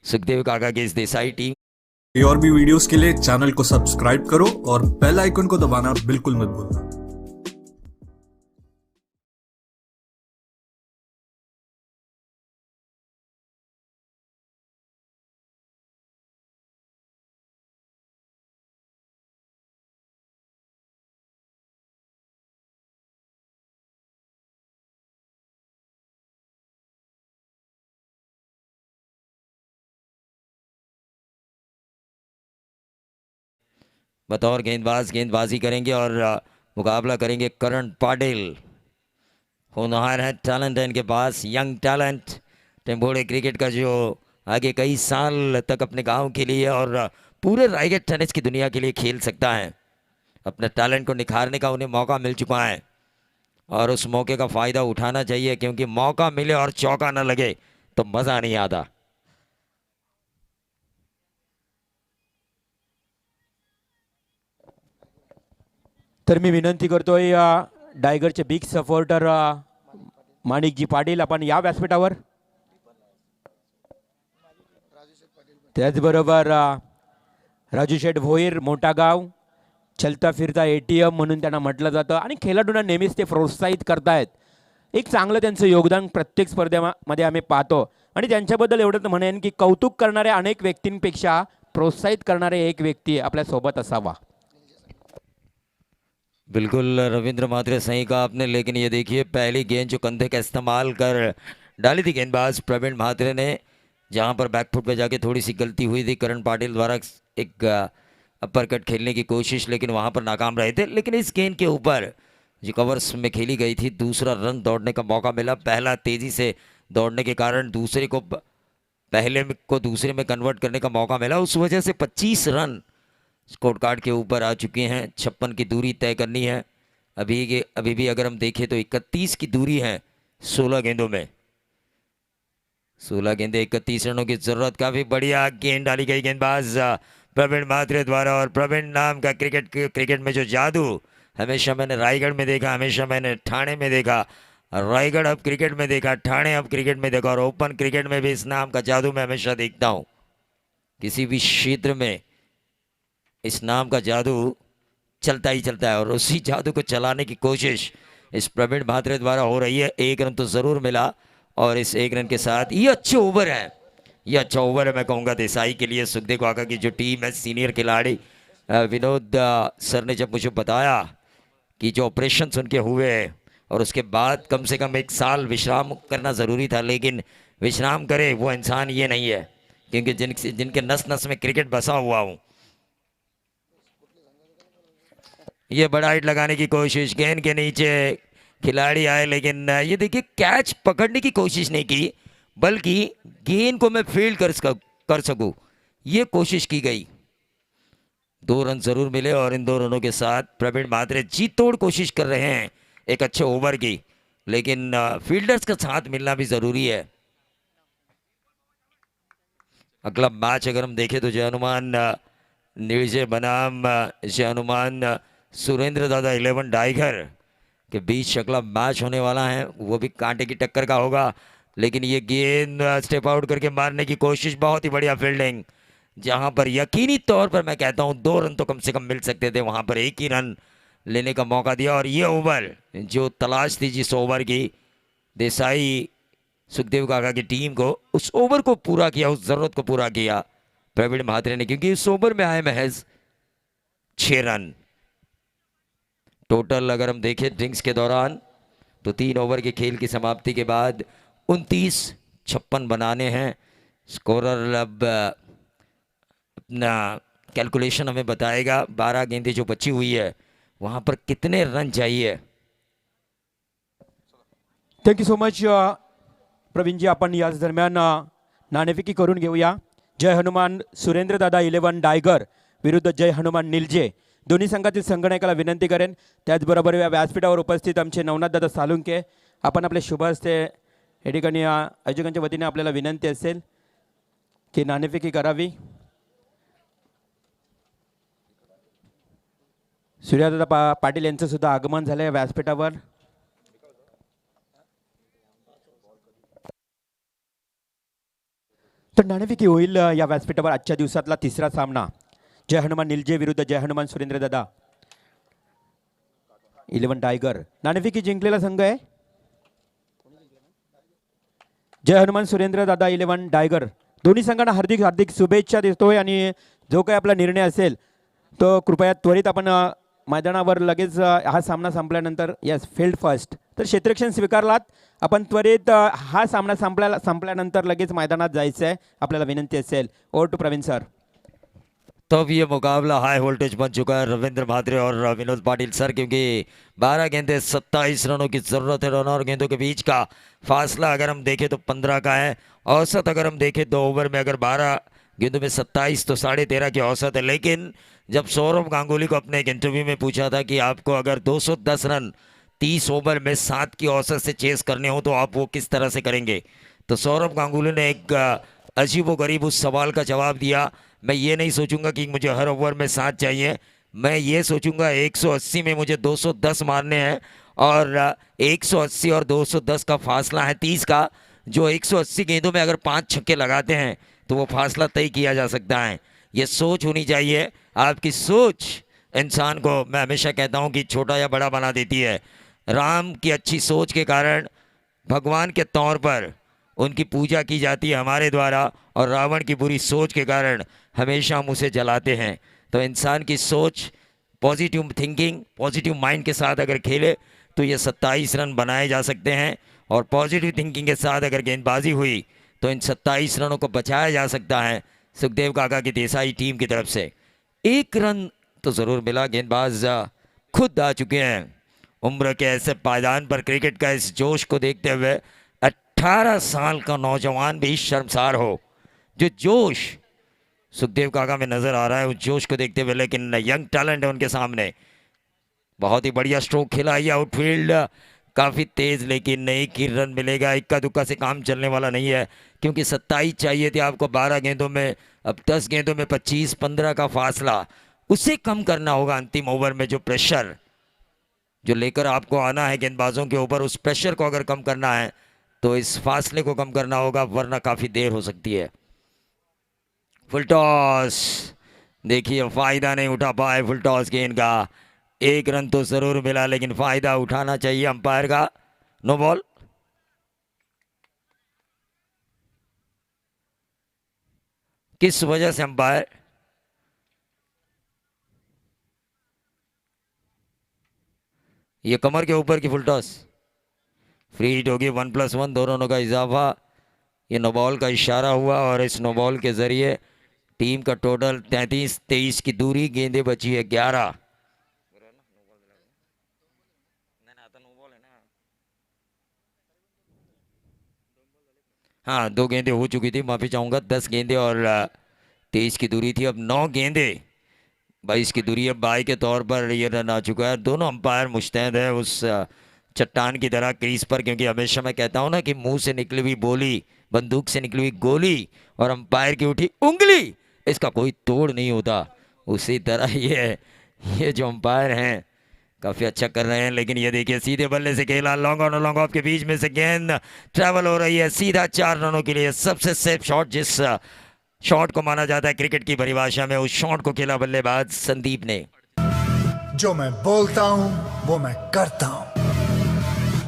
सुखदेव काका की इस देसाई टीम। और भी वीडियोस के लिए चैनल को सब्सक्राइब करो और बेल आइकन को दबाना बिल्कुल मत भूलना। बतौर गेंदबाज गेंदबाजी करेंगे और मुकाबला करेंगे करण पाटिल। होनहार है, टैलेंट है इनके पास, यंग टैलेंट। टेम्बोड़े क्रिकेट का जो आगे कई साल तक अपने गांव के लिए और पूरे रायगढ़ टेनिस की दुनिया के लिए खेल सकता है। अपने टैलेंट को निखारने का उन्हें मौका मिल चुका है और उस मौके का फ़ायदा उठाना चाहिए, क्योंकि मौका मिले और चौका न लगे तो मज़ा नहीं आता। तर मी विनंती करतोय डायगरचे बिग सपोर्टर माणिकजी पाटील, आपण या व्यासपीठावर। त्याचबरोबर राजू शेठ भोईर, मोठा गाव, चलता फिरता ATM म्हणून त्यांना म्हटलं जातं, आणि खेळाडूंना नेहमीच ते प्रोत्साहित करतायत। एक चांगलं त्यांचं योगदान प्रत्येक स्पर्धेमध्ये आम्ही पाहतो, आणि त्यांच्याबद्दल एवढंच म्हणेन की कौतुक करणाऱ्या अनेक व्यक्तींपेक्षा प्रोत्साहित करणारे एक व्यक्ती आपल्या सोबत असावा। बिल्कुल रविंद्र मात्रे सही कहा आपने, लेकिन ये देखिए पहली गेंद जो कंधे का इस्तेमाल कर डाली थी गेंदबाज प्रवीण म्हात्रे ने, जहां पर बैकफुट पे जाके थोड़ी सी गलती हुई थी करण पाटिल द्वारा, एक अपर कट खेलने की कोशिश, लेकिन वहां पर नाकाम रहे थे। लेकिन इस गेंद के ऊपर जो कवर्स में खेली गई थी, दूसरा रन दौड़ने का मौका मिला। पहला तेजी से दौड़ने के कारण दूसरे को पहले को दूसरे में कन्वर्ट करने का मौका मिला, उस वजह से 25 रन स्कोर कार्ड के ऊपर आ चुके हैं। 56 की दूरी तय करनी है। अभी भी अगर हम देखें तो 31 की दूरी है 16 गेंदों में। 16 गेंदे 31 रनों की जरूरत। काफी बढ़िया गेंद डाली गई गेंदबाज प्रवीण म्हात्रे द्वारा। और प्रवीण नाम का क्रिकेट में जो जादू हमेशा मैंने रायगढ़ में देखा, हमेशा मैंने ठाणे में देखा, रायगढ़ अब क्रिकेट में देखा, ठाणे अब क्रिकेट में देखा, और ओपन क्रिकेट में भी इस नाम का जादू मैं हमेशा देखता हूँ। किसी भी क्षेत्र में इस नाम का जादू चलता ही चलता है, और उसी जादू को चलाने की कोशिश इस प्रवीण म्हात्रे द्वारा हो रही है। 1 रन तो जरूर मिला, और इस 1 रन के साथ ये अच्छे ओवर है, ये अच्छा ओवर है मैं कहूँगा देसाई के लिए। सुखदेव काका की जो टीम है, सीनियर खिलाड़ी विनोद सर ने जब मुझे बताया कि जो ऑपरेशन उनके हुए और उसके बाद कम से कम 1 साल विश्राम करना ज़रूरी था, लेकिन विश्राम करे वो इंसान ये नहीं है, क्योंकि जिनके नस नस में क्रिकेट बसा हुआ हूँ। ये बड़ा हिट लगाने की कोशिश, गेंद के नीचे खिलाड़ी आए, लेकिन ये देखिए कैच पकड़ने की कोशिश नहीं की, बल्कि गेंद को मैं फील्ड कर सकूं ये कोशिश की गई। 2 रन जरूर मिले, और इन 2 रनों के साथ प्रवीण म्हात्रे जी तोड़ कोशिश कर रहे हैं एक अच्छे ओवर की, लेकिन फील्डर्स का साथ मिलना भी जरूरी है। अगला मैच अगर हम देखें तो जय हनुमान निर्जय बनाम जय हनुमान सुरेंद्र दादा 11 टाइगर के बीच अगला मैच होने वाला है। वो भी कांटे की टक्कर का होगा, लेकिन ये गेंद स्टेप आउट करके मारने की कोशिश, बहुत ही बढ़िया फील्डिंग, जहां पर यकीनी तौर पर मैं कहता हूं 2 रन तो कम से कम मिल सकते थे, वहां पर 1 ही रन लेने का मौका दिया। और ये ओवर जो तलाश थी जिस ओवर की, देसाई सुखदेव काका की टीम को उस ओवर को पूरा किया, उस जरूरत को पूरा किया प्रवीण म्हात्रे ने, क्योंकि उस ओवर में आए महज 6 रन टोटल। अगर हम देखें ड्रिंक्स के दौरान तो 3 ओवर के खेल की समाप्ति के बाद 29-56 बनाने हैं। स्कोरर अब अपना कैलकुलेशन हमें बताएगा। 12 गेंदें जो बची हुई है वहां पर कितने रन चाहिए। Thank you so much Pravinji. आपण याच दरम्यान नाणेफेकी करून घेऊया. जय हनुमान सुरेंद्र दादा 11 टायगर विरुद्ध जय हनुमान निलजे. दोन्ही संघातील संघनायकाला विनंती करेन, त्याचबरोबर या व्यासपीठावर उपस्थित आमचे नवनाथ दादा सालुंके, आपण आपले शुभ हस्ते या ठिकाणी आयोजकांच्या वतीने आपल्याला विनंती असेल की नाणेफेकी करावी. सूर्यदादा पाटील यांचं सुद्धा आगमन झालं आहे व्यासपीठावर. तर नाणेफेकी होईल या व्यासपीठावर. आजच्या दिवसातला तिसरा सामना जय हनुमान निलजे विरुद्ध जय हनुमान सुरेंद्र दादा 11 टायगर. नाणेफेकी जिंकलेला संघ आहे जय हनुमान सुरेंद्र दादा 11 टायगर. दोन्ही संघांना हार्दिक हार्दिक शुभेच्छा देतोय, आणि जो काही आपला निर्णय असेल तो कृपया त्वरित आपण मैदानावर लगेच हा सामना संपल्यानंतर यस फील्ड फर्स्ट तर क्षेत्ररक्षण स्वीकारलात. आपण त्वरित हा सामना संपल्यानंतर लगेच मैदानात जायचं आहे, आपल्याला विनंती असेल. Over to Praveen sir. तो अब ये मुकाबला हाई वोल्टेज बन चुका है रविंद्र म्हात्रे और विनोद पाटिल सर, क्योंकि 12 गेंदें 27 रनों की ज़रूरत है. दोनों और गेंदों के बीच का फासला अगर हम देखें तो 15 का है. औसत अगर हम देखें 2 ओवर में अगर 12 गेंदों में 27 तो 13.5 की औसत है. लेकिन जब सौरभ गांगुली को अपने एक इंटरव्यू में पूछा था कि आपको अगर 210 रन 30 ओवर में 7 की औसत से चेस करने हो तो आप वो किस तरह से करेंगे, तो सौरभ गांगुली ने एक अजीबोगरीब उस सवाल का जवाब दिया. मैं ये नहीं सोचूंगा कि मुझे हर ओवर में 7 चाहिए, मैं ये सोचूंगा 180 में मुझे 210 मारने हैं, और 180 और 210 का फासला है 30 का. जो 180 गेंदों में अगर 5 छक्के लगाते हैं तो वो फासला तय किया जा सकता है. ये सोच होनी चाहिए. आपकी सोच इंसान को, मैं हमेशा कहता हूँ कि छोटा या बड़ा बना देती है. राम की अच्छी सोच के कारण भगवान के तौर पर उनकी पूजा की जाती है हमारे द्वारा, और रावण की बुरी सोच के कारण हमेशा हम उसे जलाते हैं. तो इंसान की सोच, पॉजिटिव थिंकिंग, पॉजिटिव माइंड के साथ अगर खेले तो ये 27 रन बनाए जा सकते हैं, और पॉजिटिव थिंकिंग के साथ अगर गेंदबाजी हुई तो इन 27 रनों को बचाया जा सकता है सुखदेव काका की देसाई टीम की तरफ से. 1 रन तो ज़रूर मिला. गेंदबाज खुद आ चुके हैं. उम्र के ऐसे पायदान पर क्रिकेट का इस जोश को देखते हुए 18 साल का नौजवान भी शर्मसार हो. जो जोश सुखदेव काका में नजर आ रहा है, उस जोश को देखते हुए, लेकिन यंग टैलेंट है उनके सामने। बहुत ही बढ़िया स्ट्रोक खेला, ये आउटफील्ड काफी तेज, लेकिन नहीं कि रन मिलेगा। इक्का दुक्का से काम चलने वाला नहीं है, क्योंकि 27 चाहिए थे आपको 12 गेंदों में। अब 10 गेंदों में 25-15 का फासला, उसे कम करना होगा अंतिम ओवर में। जो प्रेशर जो लेकर आपको आना है गेंदबाजों के ऊपर, उस प्रेशर को अगर कम करना है तो इस फासले को कम करना होगा, वरना काफी देर हो सकती है। फुल टॉस, देखिए फायदा नहीं उठा पाए फुल टॉस गेंद का। 1 रन तो जरूर मिला, लेकिन फायदा उठाना चाहिए अंपायर का। No ball. किस वजह से अंपायर? ये कमर के ऊपर की फुल टॉस, फ्री हिट होगी। 1+1, 2 रनों का इजाफा। ये नो बॉल का इशारा हुआ, और इस नो बॉल के जरिए टीम का टोटल 33-23 की दूरी, गेंदें बची है 11। हाँ, 2 गेंदें हो चुकी थी, माफी चाहूंगा। 10 गेंदें और 23 की दूरी थी। अब 9 गेंदें, 22 की दूरी है। बाई के तौर पर ये रन आ चुका है। दोनों अंपायर मुस्तैद है उस चट्टान की तरह क्रीज पर, क्योंकि हमेशा मैं कहता हूं ना कि मुंह से निकली हुई बोली, बंदूक से निकली हुई गोली और अंपायर की उठी उंगली, इसका कोई तोड़ नहीं होता। उसी तरह ये जो अंपायर हैं काफी अच्छा कर रहे हैं। लेकिन ये देखिए सीधे बल्ले से खेला, लॉन्ग ऑन और लॉन्ग ऑफ के बीच में से गेंद ट्रैवल हो रही है सीधा 4 रनों के लिए। सबसे सेफ शॉट, जिस शॉट को माना जाता है क्रिकेट की परिभाषा में, उस शॉट को खेला बल्लेबाज संदीप ने। जो मैं बोलता हूं वो मैं करता हूं,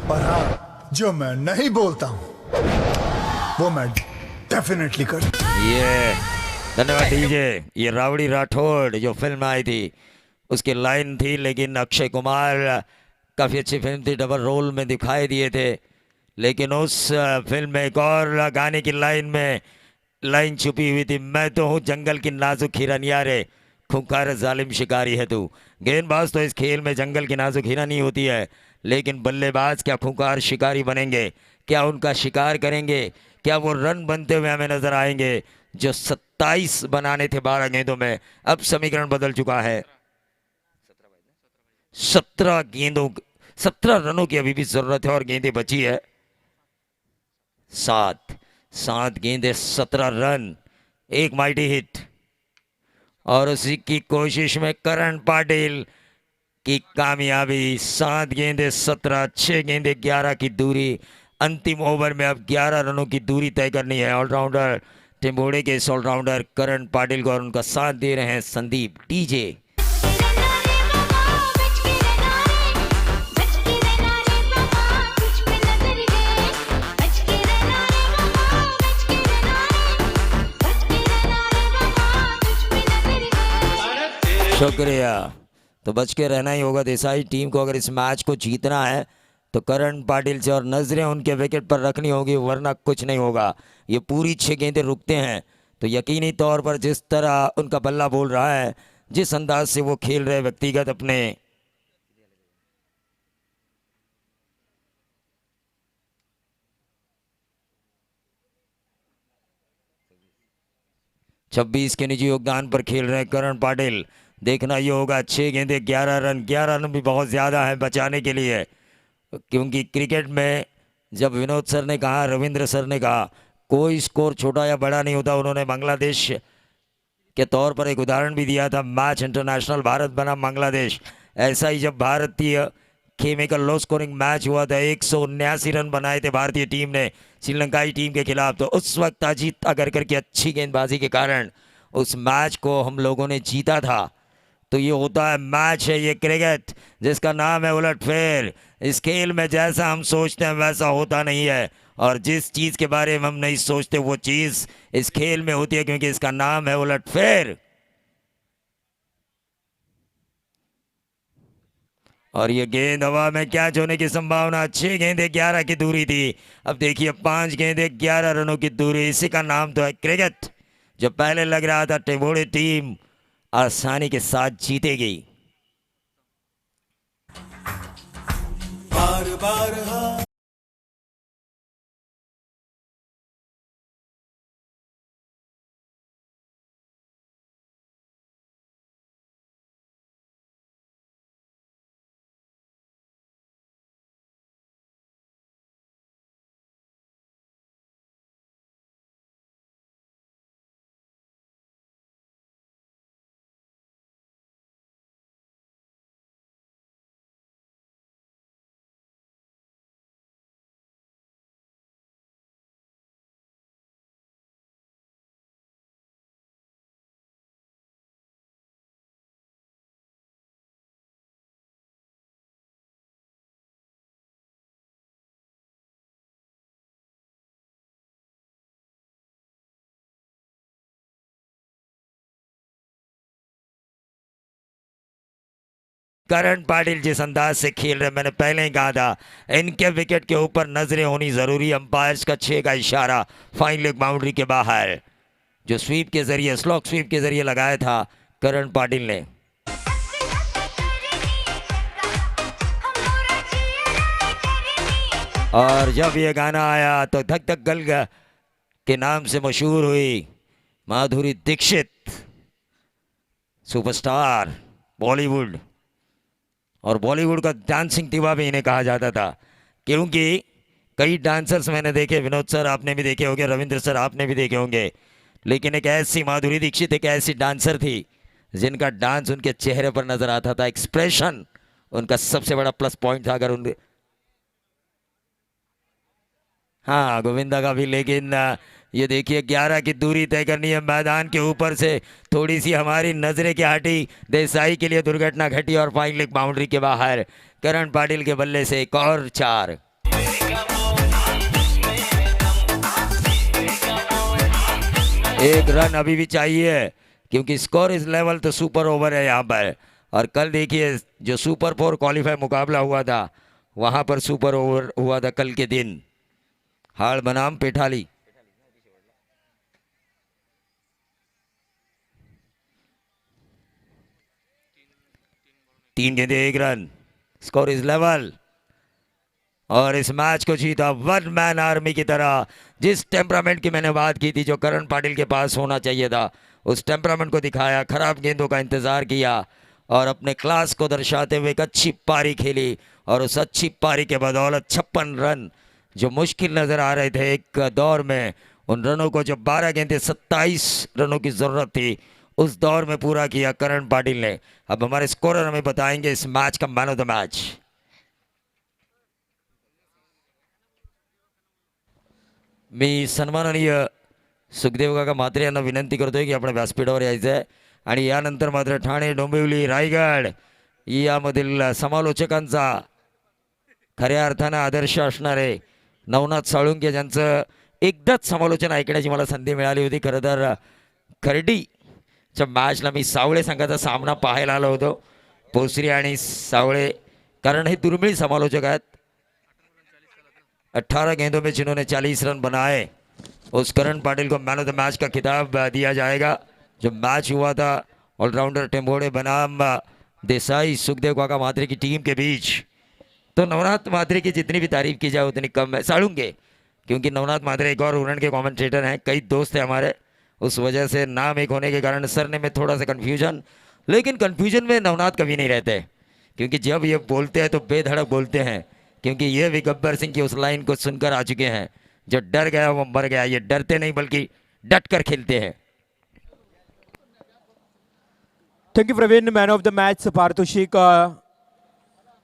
और हाँ, जो मैं नहीं बोलता हूं वो मैं डेफिनेटली करता हूं। ये धन्यवाद डीजे। ये रावड़ी राठौड़ जो फिल्म आई थी उसकी लाइन थी, लेकिन अक्षय कुमार, काफ़ी अच्छी फिल्म थी, डबल रोल में दिखाई दिए थे। लेकिन उस फिल्म में एक और गाने की लाइन छुपी हुई थी, मैं तो हूँ जंगल की नाजुक हिरनिया रे, खूंखार जालिम शिकारी है तू। गेंदबाज तो इस खेल में जंगल की नाजुक हिरन ही होती है, लेकिन बल्लेबाज क्या खूंखार शिकारी बनेंगे? क्या उनका शिकार करेंगे? क्या वो रन बनते हुए हमें नजर आएंगे जो 27 बनाने थे 12 गेंदों में? अब समीकरण बदल चुका है। 17 रनों की अभी भी जरूरत है, और गेंदें बची है 7 गेंदें 17 रन, एक माइटी हिट। और उसी की कोशिश में करण पाटिल की कामयाबी। 7 गेंदें 17, 6 गेंदें 11 की दूरी। अंतिम ओवर में अब 11 रनों की दूरी तय करनी है। ऑलराउंडर टिम्बोड़े के इस ऑलराउंडर करण पाटिल को, और उनका साथ दे रहे हैं संदीप डीजे। शुक्रिया। तो बच के रहना ही होगा देसाई टीम को, अगर इस मैच को जीतना है तो करण पाटिल से और नजरें उनके विकेट पर रखनी होगी, वरना कुछ नहीं होगा। ये पूरी 6 गेंदें रुकते हैं तो यकीनी तौर पर जिस तरह उनका बल्ला बोल रहा है, जिस अंदाज से वो खेल रहे व्यक्तिगत अपने 26 के निजी योगदान पर खेल रहे करण पाटिल। देखना ये होगा 6 गेंदें 11 रन। 11 रन भी बहुत ज़्यादा है बचाने के लिए, क्योंकि क्रिकेट में जब विनोद सर ने कहा, रविंद्र सर ने कहा, कोई स्कोर छोटा या बड़ा नहीं होता। उन्होंने बांग्लादेश के तौर पर एक उदाहरण भी दिया था, मैच इंटरनेशनल भारत बनाम बांग्लादेश। ऐसा ही जब भारतीय खेमे का लो स्कोरिंग मैच हुआ था, 179 रन बनाए थे भारतीय टीम ने श्रीलंकाई टीम के खिलाफ। तो उस वक्त अजीत अगरकर की अच्छी गेंदबाजी के कारण उस मैच को हम लोगों ने जीता था। तो ये होता है मैच है, ये क्रिकेट जिसका नाम है उलटफेर। इस खेल में जैसा हम सोचते हैं वैसा होता नहीं है, और जिस चीज़ के बारे में हम नहीं सोचते वो चीज़ इस खेल में होती है, क्योंकि इसका नाम है उलटफेर। और ये गेंद हवा में कैच होने की संभावना। 6 गेंदें 11 की दूरी थी। अब देखिए 5 गेंदें 11 रनों की दूरी, इसी का नाम तो है क्रिकेट। जो पहले लग रहा था टिम्बोड़े टीम आसानी के साथ जीतेगी। बार बार करण पाटिल जिस अंदाज से खेल रहे, मैंने पहले ही कहा था इनके विकेट के ऊपर नजरें होनी जरूरी। अंपायर्स का 6 का इशारा, फाइन लेग बाउंड्री के बाहर, जो स्वीप के जरिए, स्लॉक स्वीप के जरिए लगाया था करण पाटिल ने। और जब ये गाना आया तो धक धक गल के नाम से मशहूर हुई माधुरी दीक्षित, सुपरस्टार बॉलीवुड, और बॉलीवुड का डांसिंग दिवा भी इन्हें कहा जाता था, क्योंकि कई डांसर्स मैंने देखे, विनोद सर आपने भी देखे होंगे, रविंद्र सर आपने भी देखे होंगे, लेकिन एक ऐसी माधुरी दीक्षित एक ऐसी डांसर थी जिनका डांस उनके चेहरे पर नजर आता था, एक्सप्रेशन उनका सबसे बड़ा प्लस पॉइंट था। अगर उन हाँ गोविंदा का भी, लेकिन ये देखिए 11 की दूरी तय करनी है मैदान के ऊपर से, थोड़ी सी हमारी नजरें क्या हटी, देसाई के लिए दुर्घटना घटी और फाइन लेग बाउंड्री के बाहर करण पाटिल के बल्ले से एक और 4। एक रन अभी भी चाहिए क्योंकि स्कोर इस लेवल तो सुपर ओवर है यहाँ पर। और कल देखिए जो सुपर 4 क्वालिफाई मुकाबला हुआ था वहाँ पर सुपर ओवर हुआ था कल के दिन, हाड़ बनाम पेठाली। तीन गेंदे 1 रन, स्कोर इज लेवल। और इस मैच को जीता वन मैन आर्मी की तरह, जिस टेम्परामेंट की मैंने बात की थी जो करण पाटिल के पास होना चाहिए था, उस टेम्परामेंट को दिखाया, खराब गेंदों का इंतजार किया और अपने क्लास को दर्शाते हुए एक अच्छी पारी खेली। और उस अच्छी पारी के बदौलत 56 रन जो मुश्किल नजर आ रहे थे एक दौर में, उन रनों को जो 12 गेंदे 27 रनों की जरूरत थी उस दौर में पूरा किया करण पाटिल ने। अब हमारे स्कोरर हमें बताएंगे इस मैच का मैन ऑफ द मैच। मी सन्माननीय सुखदेव काका म्हात्रे यांना विनंती करतोय की आपण व्यासपीठावर यायचं आहे आणि यानंतर मात्र ठाणे, डोंबिवली, रायगड यामधील समालोचकांचा खऱ्या अर्थानं आदर्श असणारे नवनाथ साळुंके ज्यांचं एकदाच समालोचन ऐकण्याची मला संधी मिळाली होती। खरं तर खर्डीच्या मॅचला मी सावळे संघाचा सामना पाहायला आलो होतो, पोसरी आणि सावळे, कारण हे दुर्मिळ समालोचक आहेत। 18 गेंदों में जिन्होंने 40 रन बनाए उस करण पाटिल को मैन ऑफ द मैच का खिताब दिया जाएगा। जो मैच हुआ था ऑलराउंडर टेम्बोड़े बनाम देसाई सुखदेव काका म्हात्रे की टीम के बीच, तो नवनाथ म्हात्रे की जितनी भी तारीफ की जाए उतनी कम है। साळुंके, क्योंकि नवनाथ म्हात्रे एक और उड़न के कमेंटेटर हैं, कई दोस्त हैं हमारे, उस वजह से नाम एक होने के कारण सरने में थोड़ा सा कन्फ्यूजन, लेकिन कन्फ्यूजन में नवनाथ कभी नहीं रहते, क्योंकि जब ये बोलते हैं तो बेधड़क बोलते हैं, क्योंकि ये भी गब्बर सिंह की उस लाइन को सुनकर आ चुके हैं, जो डर गया वो मर गया। ये डरते नहीं बल्कि डट कर खेलते हैं। Thank you Praveen. Man of the match पारितोषिक